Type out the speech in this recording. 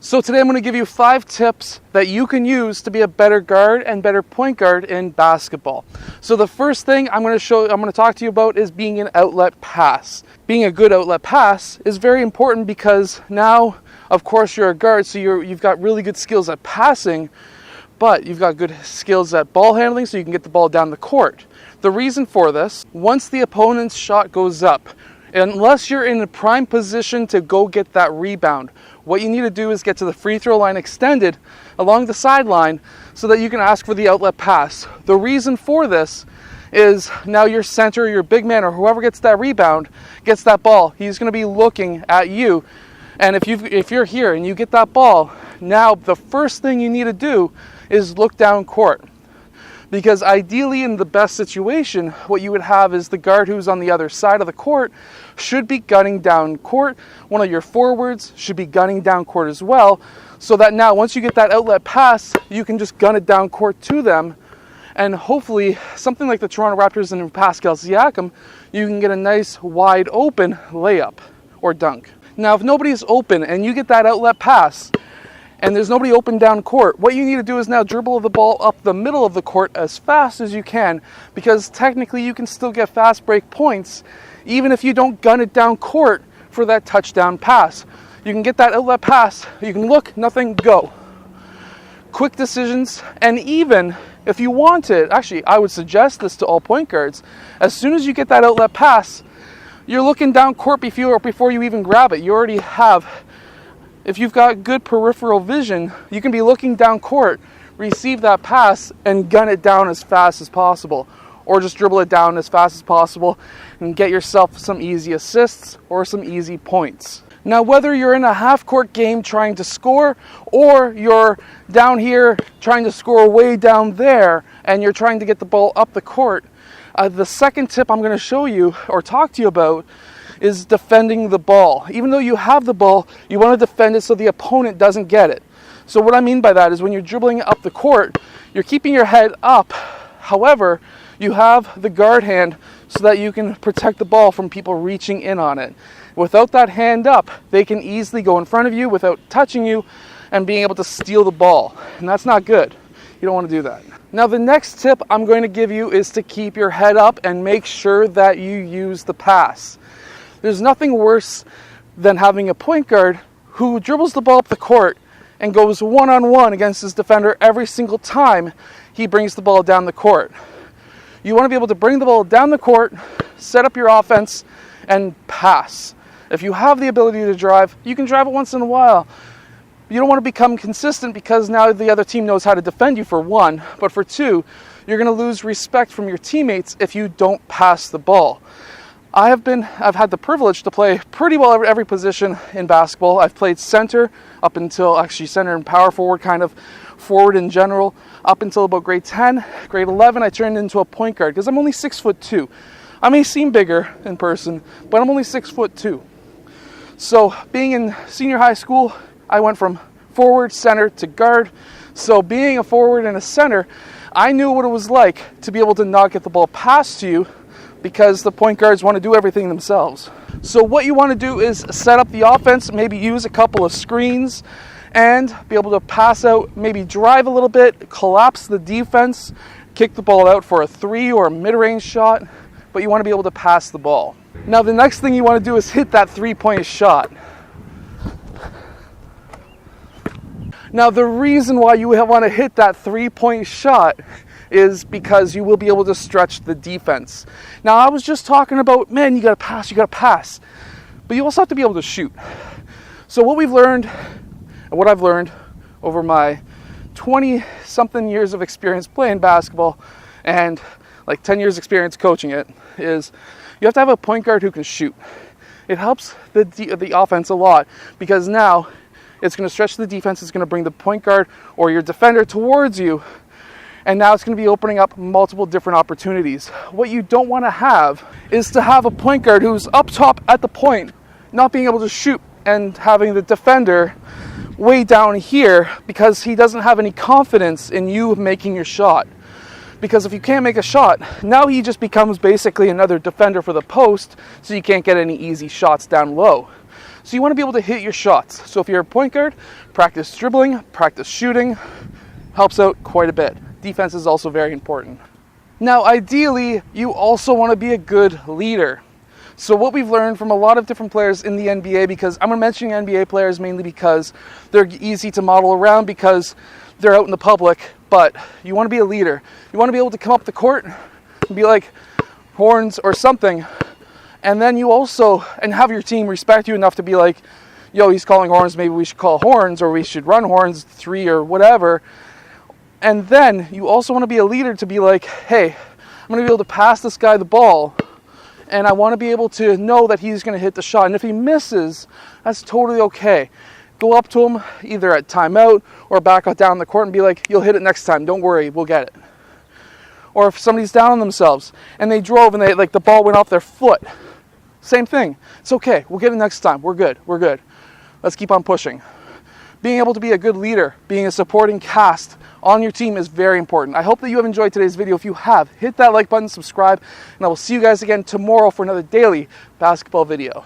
So today I'm going to give you 5 tips that you can use to be a better guard and better point guard in basketball. So the first thing I'm going to talk to you about is being an outlet pass. Being a good outlet pass is very important because now, of course, you're a guard, so you've got really good skills at passing, but you've got good skills at ball handling, so you can get the ball down the court. The reason for this, once the opponent's shot goes up, unless you're in a prime position to go get that rebound, what you need to do is get to the free throw line extended along the sideline so that you can ask for the outlet pass. The reason for this is now your center, your big man, or whoever gets that rebound, gets that ball. He's going to be looking at you. And if you're here and you get that ball, now the first thing you need to do is look down court. Because ideally, in the best situation, what you would have is the guard who's on the other side of the court should be gunning down court. One of your forwards should be gunning down court as well, so that now once you get that outlet pass, you can just gun it down court to them. And hopefully, something like the Toronto Raptors and Pascal Siakam, you can get a nice wide open layup or dunk. Now, if nobody's open and you get that outlet pass, and there's nobody open down court, what you need to do is now dribble the ball up the middle of the court as fast as you can, because technically you can still get fast break points even if you don't gun it down court for that touchdown pass. You can get that outlet pass, you can look, nothing, go. Quick decisions, and even if you want it, actually I would suggest this to all point guards, as soon as you get that outlet pass, you're looking down court before you even grab it. You already have, if you've got good peripheral vision, you can be looking down court, receive that pass, and gun it down as fast as possible. Or just dribble it down as fast as possible and get yourself some easy assists or some easy points. Now, whether you're in a half-court game trying to score, or you're down here trying to score way down there and you're trying to get the ball up the court, the second tip I'm going to show you or talk to you about is defending the ball. Even though you have the ball, you want to defend it so the opponent doesn't get it. So what I mean by that is when you're dribbling up the court, you're keeping your head up. However, you have the guard hand so that you can protect the ball from people reaching in on it. Without that hand up, they can easily go in front of you without touching you and being able to steal the ball. And that's not good. You don't want to do that. Now, the next tip I'm going to give you is to keep your head up and make sure that you use the pass. There's nothing worse than having a point guard who dribbles the ball up the court and goes one-on-one against his defender every single time he brings the ball down the court. You want to be able to bring the ball down the court, set up your offense, and pass. If you have the ability to drive, you can drive it once in a while. You don't want to become consistent because now the other team knows how to defend you, for one, but for two, you're going to lose respect from your teammates if you don't pass the ball. I've had the privilege to play pretty well every position in basketball. I've played center up until, actually center and power forward, kind of forward in general, up until about grade 10. Grade 11, I turned into a point guard because I'm only 6'2". I may seem bigger in person, but I'm only 6'2". So being in senior high school, I went from forward, center to guard. So being a forward and a center, I knew what it was like to be able to not get the ball passed to you, because the point guards want to do everything themselves. So what you want to do is set up the offense, maybe use a couple of screens, and be able to pass out, maybe drive a little bit, collapse the defense, kick the ball out for a 3 or a mid-range shot, but you want to be able to pass the ball. Now, the next thing you want to do is hit that 3-point shot. Now, the reason why you want to hit that 3-point shot is because you will be able to stretch the defense. Now, I was just talking about, man, you got to pass. But you also have to be able to shoot. So what we've learned, and what I've learned over my 20-something years of experience playing basketball and like 10 years experience coaching it, is you have to have a point guard who can shoot. It helps the offense a lot, because now it's going to stretch the defense, it's going to bring the point guard or your defender towards you, and now it's going to be opening up multiple different opportunities. What you don't want to have is to have a point guard who's up top at the point, not being able to shoot, and having the defender way down here because he doesn't have any confidence in you making your shot. Because if you can't make a shot, now he just becomes basically another defender for the post, so you can't get any easy shots down low. So you want to be able to hit your shots. So if you're a point guard, practice dribbling, practice shooting, helps out quite a bit. Defense is also very important. Now, ideally, you also want to be a good leader. So what we've learned from a lot of different players in the NBA, because I'm mentioning NBA players mainly because they're easy to model around because they're out in the public, but you want to be a leader. You want to be able to come up the court and be like Horns or something, and then you also, and have your team respect you enough to be like, yo, he's calling Horns, maybe we should call Horns, or we should run Horns 3 or whatever. And then you also want to be a leader to be like, hey, I'm going to be able to pass this guy the ball, and I want to be able to know that he's going to hit the shot. And if he misses, that's totally okay. Go up to him either at timeout or back out down the court and be like, you'll hit it next time. Don't worry, we'll get it. Or if somebody's down on themselves and they drove and the ball went off their foot, same thing. It's okay. We'll get it next time. We're good. We're good. Let's keep on pushing. Being able to be a good leader, being a supporting cast on your team is very important. I hope that you have enjoyed today's video. If you have, hit that like button, subscribe, and I will see you guys again tomorrow for another daily basketball video.